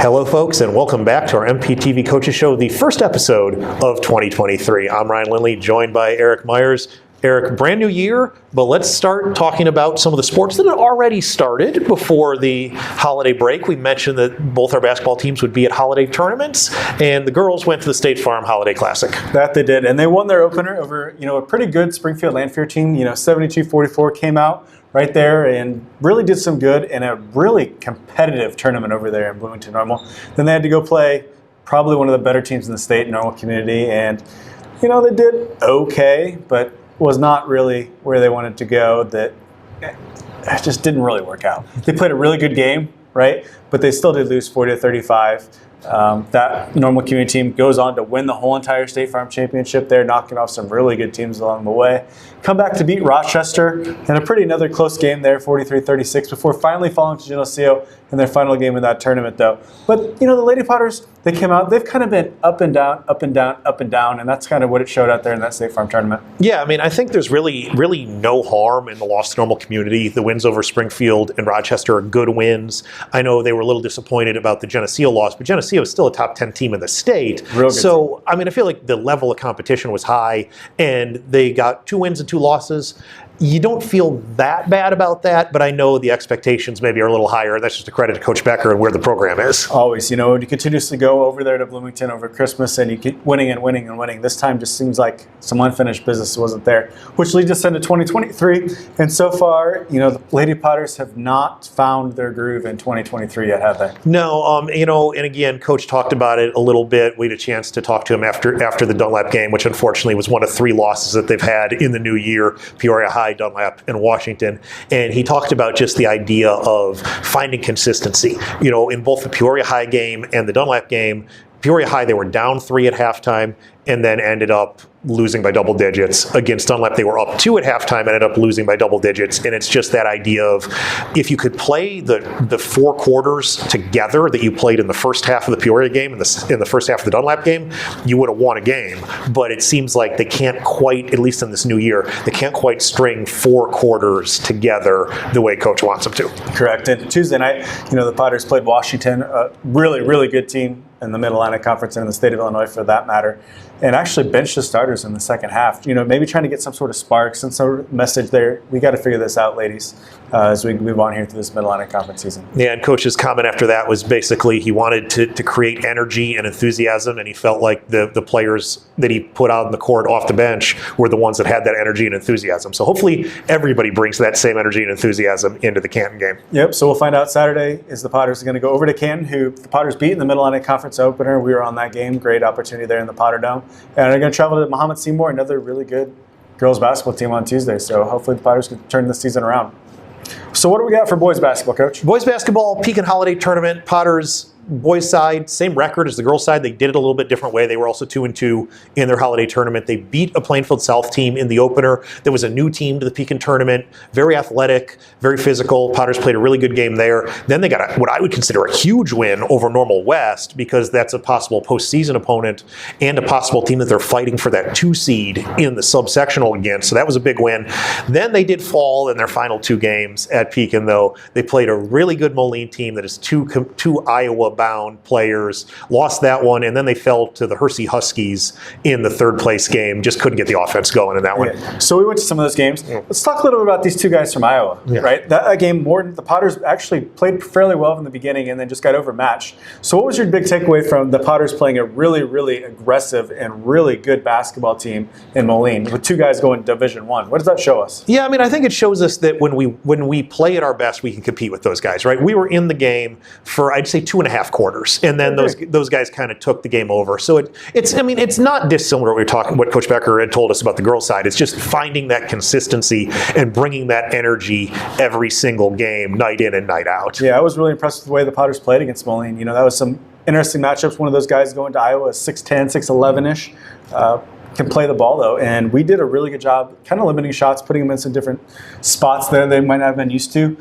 Hello, folks, and welcome back to our MPTV Coaches Show, the first episode of 2023. I'm Ryan Lindley, joined by Eric Myers. Eric, brand new year, but let's start talking about some of the sports that had already started before the holiday break. We mentioned that both our basketball teams would be at holiday tournaments, and the girls went to the State Farm Holiday Classic. That they did, and they won their opener over, a pretty good Springfield Lanphier team. 72-44 came out right there and really did some good in a really competitive tournament over there in Bloomington Normal. Then they had to go play probably one of the better teams in the state, Normal Community, and they did okay, but was not really where they wanted to go. That it just didn't really work out. They played a really good game, right? But they still did lose 40-35. That Normal Community team goes on to win the whole entire State Farm Championship there, knocking off some really good teams along the way. Come back to beat Rochester in another close game there, 43-36, before finally falling to Geneseo in their final game of that tournament, though. But, the Lady Potters, they came out, they've kind of been up and down, up and down, up and down, and that's kind of what it showed out there in that State Farm tournament. Yeah, I think there's really no harm in the loss to Normal Community. The wins over Springfield and Rochester are good wins. I know they were a little disappointed about the Geneseo loss, but Geneseo is still a top 10 team in the state. So, I feel like the level of competition was high, and they got 2 wins and 2 losses. You don't feel that bad about that, but I know the expectations maybe are a little higher. That's just a credit to Coach Becker and where the program is. Always, when you continuously go over there to Bloomington over Christmas and you keep winning and winning and winning, this time just seems like some unfinished business wasn't there, which leads us into 2023. And so far, the Lady Potters have not found their groove in 2023 yet, have they? No, and again, Coach talked about it a little bit. We had a chance to talk to him after the Dunlap game, which unfortunately was one of 3 losses that they've had in the new year, Peoria High, Dunlap, and Washington. And he talked about just the idea of finding consistency. In both the Peoria High game and the Dunlap game, Peoria High, they were down 3 at halftime and then ended up losing by double digits. Against Dunlap, they were up 2 at halftime and ended up losing by double digits. And it's just that idea of if you could play the 4 quarters together that you played in the first half of the Peoria game and in the first half of the Dunlap game, you would have won a game. But it seems like they can't quite, at least in this new year, they can't quite string 4 quarters together the way Coach wants them to. Correct. And Tuesday night, the Potters played Washington, a really, really good team in the Mid-Atlantic Conference and in the state of Illinois for that matter, and actually benched the starters in the second half. Maybe trying to get some sort of spark, some sort of message there. We got to figure this out, ladies, as we move on here through this Mid-Atlantic Conference season. Yeah, and Coach's comment after that was basically he wanted to create energy and enthusiasm, and he felt like the players that he put out on the court off the bench were the ones that had that energy and enthusiasm. So hopefully everybody brings that same energy and enthusiasm into the Canton game. Yep, so we'll find out Saturday is the Potters are going to go over to Canton, who the Potters beat in the Mid-Atlantic Conference opener. We were on that game. Great opportunity there in the Potter Dome. And they're going to travel to Mahomet Seymour, another really good girls basketball team on Tuesday. So hopefully the Potters can turn this season around. So what do we got for boys basketball, Coach? Boys basketball, Pekin Holiday Tournament, Potters. Boys side, same record as the girls side. They did it a little bit different way. They were also 2-2 in their holiday tournament. They beat a Plainfield South team in the opener. There was a new team to the Pekin tournament, very athletic, very physical. Potters played a really good game there. Then they got what I would consider a huge win over Normal West, because that's a possible postseason opponent and a possible team that they're fighting for that 2 seed in the subsectional against. So that was a big win. Then they did fall in their final 2 games at Pekin, though. They played a really good Moline team that is two Iowa-bound players, lost that one, and then they fell to the Hersey Huskies in the 3rd place game. Just couldn't get the offense going in that one. Yeah. So we went to some of those games. Yeah. Let's talk a little bit about these 2 guys from Iowa, right? That game, the Potters actually played fairly well in the beginning and then just got overmatched. So what was your big takeaway from the Potters playing a really, really aggressive and really good basketball team in Moline with 2 guys going Division I? What does that show us? Yeah, I think it shows us that when we play at our best, we can compete with those guys, right? We were in the game for, I'd say, 2.5 quarters, and then those guys kind of took the game over. So it's not dissimilar what Coach Becker had told us about the girls' side. It's just finding that consistency and bringing that energy every single game, night in and night out. Yeah, I was really impressed with the way the Potters played against Moline. That was some interesting matchups. One of those guys going to Iowa, 6'10", 6'11"-ish. Can play the ball, though, and we did a really good job kind of limiting shots, putting them in some different spots there they might not have been used to.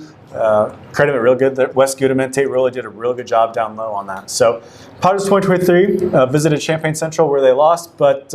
Credit it real good that Wes Gudeman, Tate really did a real good job down low on that. So Potters 2023 visited Champaign Central where they lost, but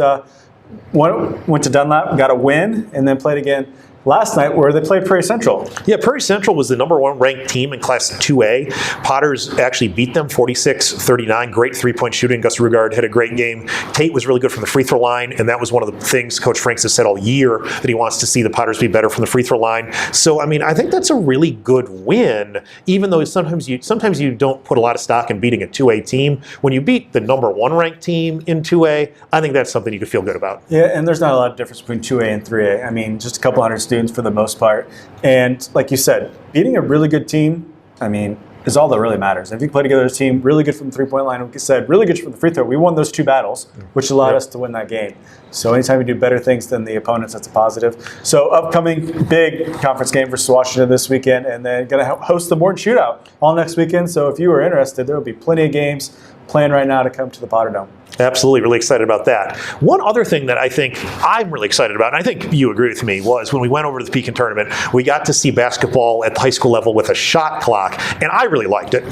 went to Dunlap, got a win, and then played again last night where they played Prairie Central. Yeah, Prairie Central was the #1 ranked team in Class 2A. Potters actually beat them 46-39. Great three-point shooting. Gus Rugard had a great game. Tate was really good from the free throw line, and that was one of the things Coach Franks has said all year, that he wants to see the Potters be better from the free throw line. So, I mean, I think that's a really good win, even though sometimes you don't put a lot of stock in beating a 2A team. When you beat the #1 ranked team in 2A, I think that's something you could feel good about. Yeah, and there's not a lot of difference between 2A and 3A. I mean, just a couple hundred students for the most part. And like you said, beating a really good team, I mean, is all that really matters. If you play together as a team, really good from the three-point line, like you said, really good from the free throw. We won those 2 battles, which allowed us to win that game. So anytime you do better things than the opponents, that's a positive. So upcoming big conference game versus Washington this weekend, and then going to host the Morton Shootout all next weekend. So if you are interested, there will be plenty of games planned right now to come to the Potter Dome. Absolutely, really excited about that. One other thing that I think I'm really excited about, and I think you agree with me, was when we went over to the Pekin tournament, we got to see basketball at the high school level with a shot clock, and I really liked it.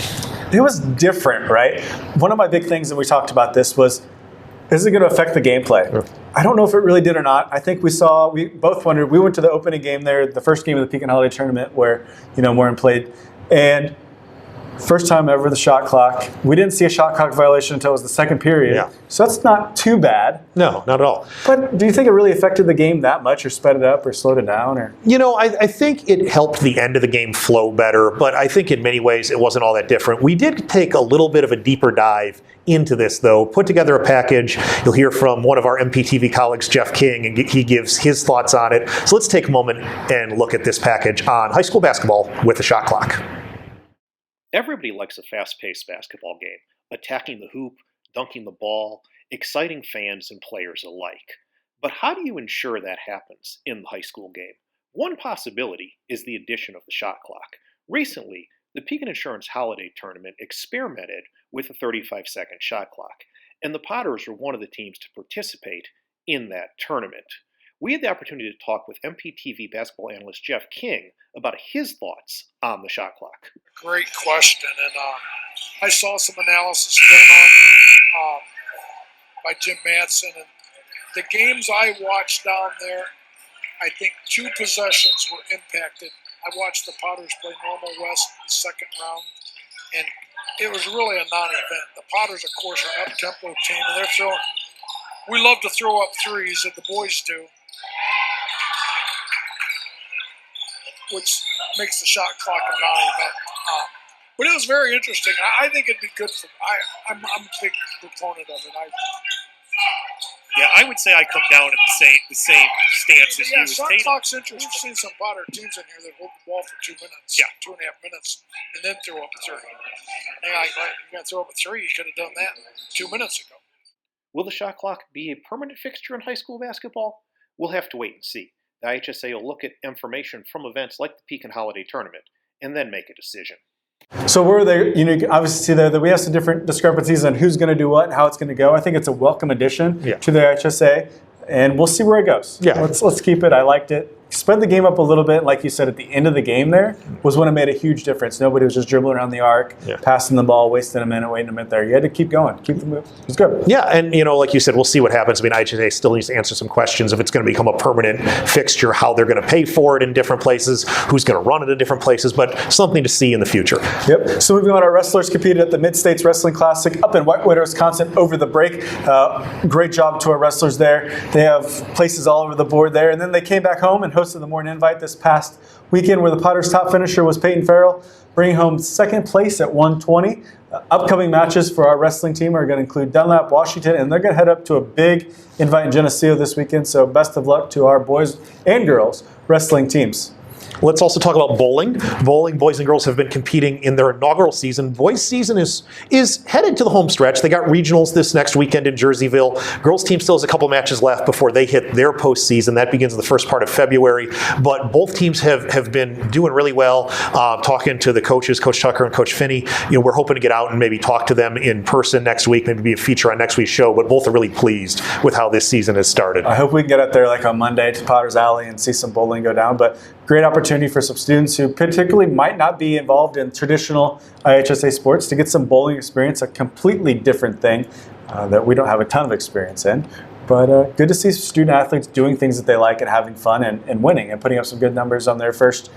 It was different, right? One of my big things, and we talked about this, was, is it going to affect the gameplay? Sure. I don't know if it really did or not. I think we both wondered. We went to the opening game there, the first game of the Pekin Holiday Tournament where, Warren played, and first time ever, the shot clock. We didn't see a shot clock violation until it was the second period. Yeah. So that's not too bad. No, not at all. But do you think it really affected the game that much, or sped it up, or slowed it down? Or I think it helped the end of the game flow better, but I think in many ways it wasn't all that different. We did take a little bit of a deeper dive into this, though, put together a package. You'll hear from one of our MPTV colleagues, Jeff King, and he gives his thoughts on it. So let's take a moment and look at this package on high school basketball with a shot clock. Everybody likes a fast-paced basketball game, attacking the hoop, dunking the ball, exciting fans and players alike. But how do you ensure that happens in the high school game? One possibility is the addition of the shot clock. Recently, the Pekin Insurance Holiday Tournament experimented with a 35-second shot clock, and the Potters were one of the teams to participate in that tournament. We had the opportunity to talk with MPTV basketball analyst Jeff King about his thoughts on the shot clock. Great question, and I saw some analysis done on by Jim Madsen, and the games I watched down there, I think 2 possessions were impacted. I watched the Potters play Normal West the second round, and it was really a non-event. The Potters, of course, are an up-tempo team, and they're throwing. We love to throw up threes, that the boys do, which makes the shot clock a non-event. But it was very interesting. I think it'd be good for. I'm a big proponent of it. I would say I come down in the same stance as you. Shot clock's interesting. We've seen some Potter teams in here that hold the ball for 2 minutes, 2.5 minutes, and then throw up a 3. And you're going to throw up a 3. You could have done that 2 minutes ago. Will the shot clock be a permanent fixture in high school basketball? We'll have to wait and see. The IHSA will look at information from events like the Pekin Holiday Tournament and then make a decision. So were there, obviously see there that we have some different discrepancies on who's going to do what and how it's going to go. I think it's a welcome addition to the IHSA, and we'll see where it goes. Yeah. Let's keep it. I liked it. Sped the game up a little bit, like you said, at the end of the game there was when it made a huge difference. Nobody was just dribbling around the arc, passing the ball, wasting a minute, waiting a minute there. You had to keep going, keep the move. It was good. Yeah, and like you said, we'll see what happens. I mean, IHSA still needs to answer some questions if it's going to become a permanent fixture, how they're going to pay for it in different places, who's going to run it in different places, but something to see in the future. Yep. So moving on, our wrestlers competed at the Mid-States Wrestling Classic up in Whitewater, Wisconsin over the break. Great job to our wrestlers there. They have places all over the board there, and then they came back home and hosted the Morning Invite this past weekend, where the Potters' top finisher was Peyton Farrell, bringing home second place at 120. Upcoming matches for our wrestling team are going to include Dunlap, Washington, and they're going to head up to a big invite in Geneseo this weekend. So best of luck to our boys and girls wrestling teams. Let's also talk about bowling. Bowling, boys and girls have been competing in their inaugural season. Boys' season is headed to the home stretch. They got regionals this next weekend in Jerseyville. Girls' team still has a couple matches left before they hit their postseason. That begins in the first part of February. But both teams have been doing really well. Talking to the coaches, Coach Tucker and Coach Finney, we're hoping to get out and maybe talk to them in person next week, maybe be a feature on next week's show. But both are really pleased with how this season has started. I hope we can get up there like on Monday to Potter's Alley and see some bowling go down. But great opportunity for some students who particularly might not be involved in traditional IHSA sports to get some bowling experience, a completely different thing that we don't have a ton of experience in. But good to see student athletes doing things that they like and having fun and winning and putting up some good numbers on their first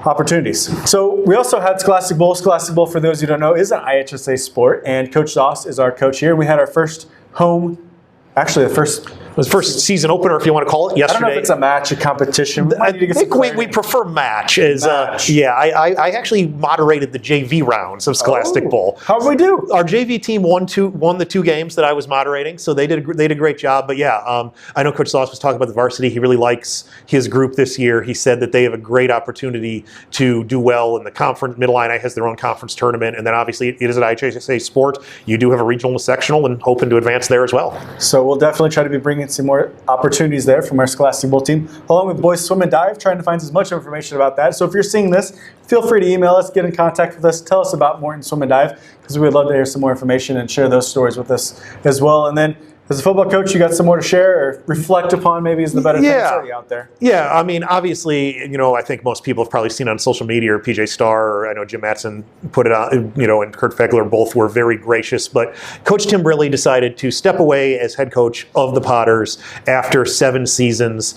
opportunities. So we also had Scholastic Bowl. Scholastic Bowl, for those who don't know, is an IHSA sport, and Coach Doss is our coach here. We had our first home, actually the first season opener, if you want to call it, yesterday. I don't know if it's a match, a competition. I think we prefer match. I actually moderated the JV rounds of Scholastic Bowl. How did we do? Our JV team won the 2 games that I was moderating, so they did a great job. But yeah, I know Coach Sauce was talking about the varsity. He really likes his group this year. He said that they have a great opportunity to do well in the conference. Middle Illini has their own conference tournament, and then obviously it is an IHSA sport. You do have a regional and sectional, and hoping to advance there as well. So we'll definitely try to be bringing some more opportunities there from our Scholastic Bowl team, along with boys swim and dive, trying to find as much information about that. So if you're seeing this, feel free to email us, get in contact with us, tell us about Morton Swim and Dive, because we would love to hear some more information and share those stories with us as well. And then, as a football coach, you got some more to share or reflect upon, maybe is the better thing that's already out there. Yeah, I mean, obviously, I think most people have probably seen on social media, or PJ Starr, or I know Jim Matson put it out, and Kurt Fegler both were very gracious. But Coach Tim Briley decided to step away as head coach of the Potters after 7 seasons.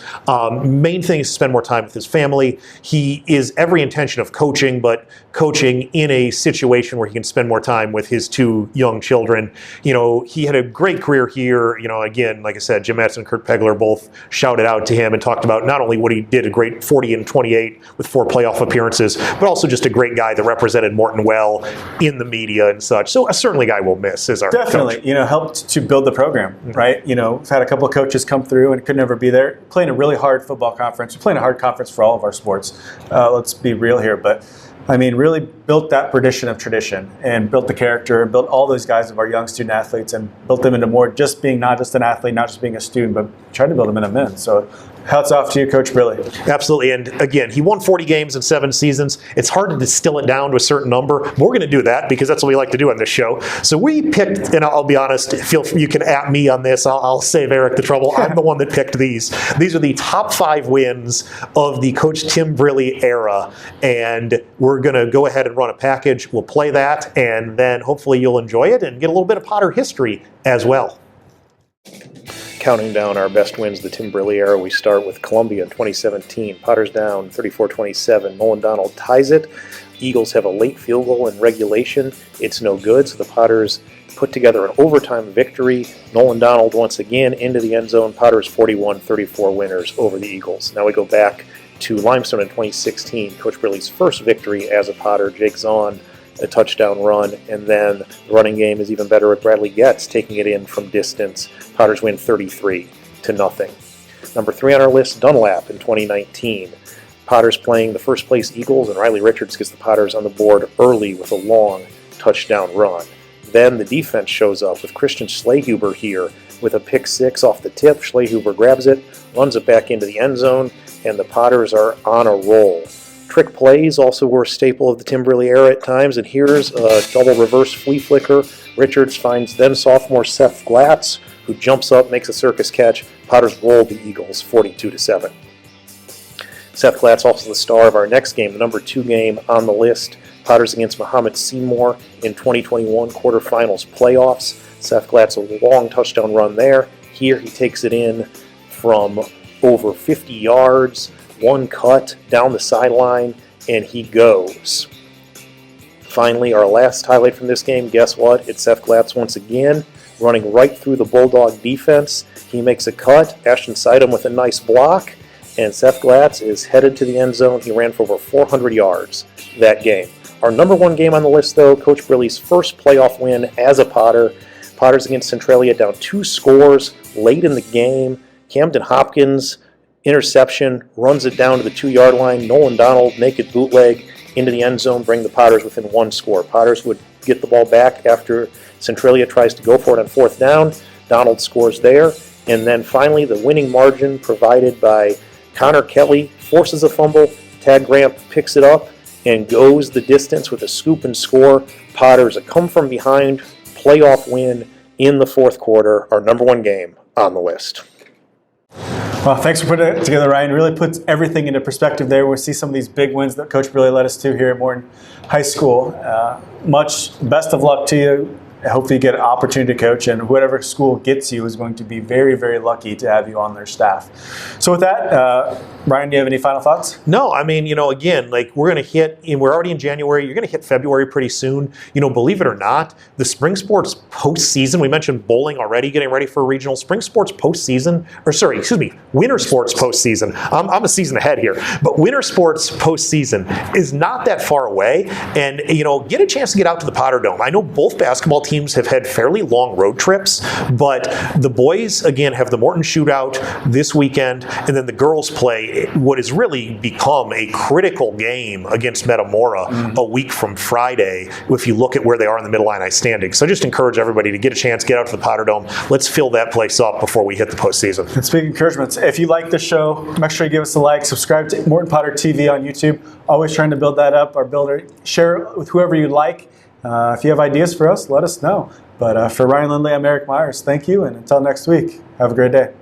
Main thing is to spend more time with his family. He is every intention of coaching, but coaching in a situation where he can spend more time with his 2 young children. He had a great career here. Again, like I said, Jim Matson and Kurt Pegler both shouted out to him and talked about not only what he did, a great 40-28 with 4 playoff appearances, but also just a great guy that represented Morton well in the media and such. So certainly a guy we'll miss as our Definitely, coach. Helped to build the program, right? We've had a couple of coaches come through and could never be there. Playing a really hard football conference. We're playing a hard conference for all of our sports. Let's be real here, but really built that tradition and built the character and built all those guys of our young student athletes and built them into more just being not just an athlete, not just being a student, but tried to build them into men. So hats off to you, Coach Briley. Absolutely. And again, he won 40 games in 7 seasons. It's hard to distill it down to a certain number. We're going to do that because that's what we like to do on this show. So we picked, and I'll be honest, you can at me on this. I'll save Eric the trouble. I'm the one that picked these. These are the top 5 wins of the Coach Tim Briley era. And we're going to go ahead and run a package. We'll play that, and then hopefully you'll enjoy it and get a little bit of Potter history as well. Counting down our best wins of the Tim Briley era, we start with Columbia in 2017. Potters down 34-27. Nolan Donald ties it. Eagles have a late field goal in regulation. It's no good, so the Potters put together an overtime victory. Nolan Donald once again into the end zone. Potters 41-34 winners over the Eagles. Now we go back to Limestone in 2016. Coach Briley's first victory as a Potter. Jake Zahn, a touchdown run, and then the running game is even better with Bradley Getz taking it in from distance. Potters win 33-0. Number 3 on our list, Dunlap in 2019. Potters playing the first place Eagles, and Riley Richards gets the Potters on the board early with a long touchdown run. Then the defense shows up with Christian Schlehuber here with a pick 6 off the tip. Schlehuber grabs it, runs it back into the end zone, and the Potters are on a roll. Trick plays also were a staple of the Tim Briley era at times, and here's a double reverse flea flicker. Richards finds then sophomore Seth Glatz, who jumps up, makes a circus catch. Potters rolled the Eagles 42-7. Seth Glatz also the star of our next game, the number 2 game on the list. Potters against Mahomet Seymour in 2021 quarterfinals playoffs. Seth Glatz a long touchdown run there. Here he takes it in from over 50 yards, one cut down the sideline, and he goes. Finally, our last highlight from this game, guess what? It's Seth Glatz once again, running right through the Bulldog defense. He makes a cut, Ashton Sidham with a nice block, and Seth Glatz is headed to the end zone. He ran for over 400 yards that game. Our number 1 game on the list, though, Coach Briley's first playoff win as a Potter. Potters against Centralia down 2 scores late in the game. Camden Hopkins, interception, runs it down to the 2-yard line. Nolan Donald, naked bootleg into the end zone, bring the Potters within 1 score. Potters would get the ball back after Centralia tries to go for it on 4th down. Donald scores there. And then finally, the winning margin provided by Connor Kelly forces a fumble. Tad Gramp picks it up and goes the distance with a scoop and score. Potters a come-from-behind playoff win in the 4th quarter, our number 1 game on the list. Well, thanks for putting it together, Ryan. Really puts everything into perspective there. We see some of these big wins that Coach Briley led us to here at Morton High School. Much best of luck to you hopefully you get an opportunity to coach, and whatever school gets you is going to be very, very lucky to have you on their staff. So with that, Ryan, do you have any final thoughts? No, I mean, again, like we're already in January. You're going to hit February pretty soon. Believe it or not, the spring sports postseason, we mentioned bowling already, getting ready for a regional. Spring sports postseason, winter sports postseason. I'm a season ahead here. But winter sports postseason is not that far away. And, get a chance to get out to the Potter Dome. I know both basketball teams have had fairly long road trips, but the boys, again, have the Morton Shootout this weekend, and then the girls play what has really become a critical game against Metamora a week from Friday, if you look at where they are in the Middle Illini standings. So I just encourage everybody to get a chance, get out to the Potter Dome. Let's fill that place up before we hit the postseason. And speaking of encouragements, if you like the show, make sure you give us a like, subscribe to Morton Potter TV on YouTube. Always trying to build that up, our builder. Share it with whoever you like. If you have ideas for us, let us know. But for Ryan Lindley, I'm Eric Myers. Thank you, and until next week, have a great day.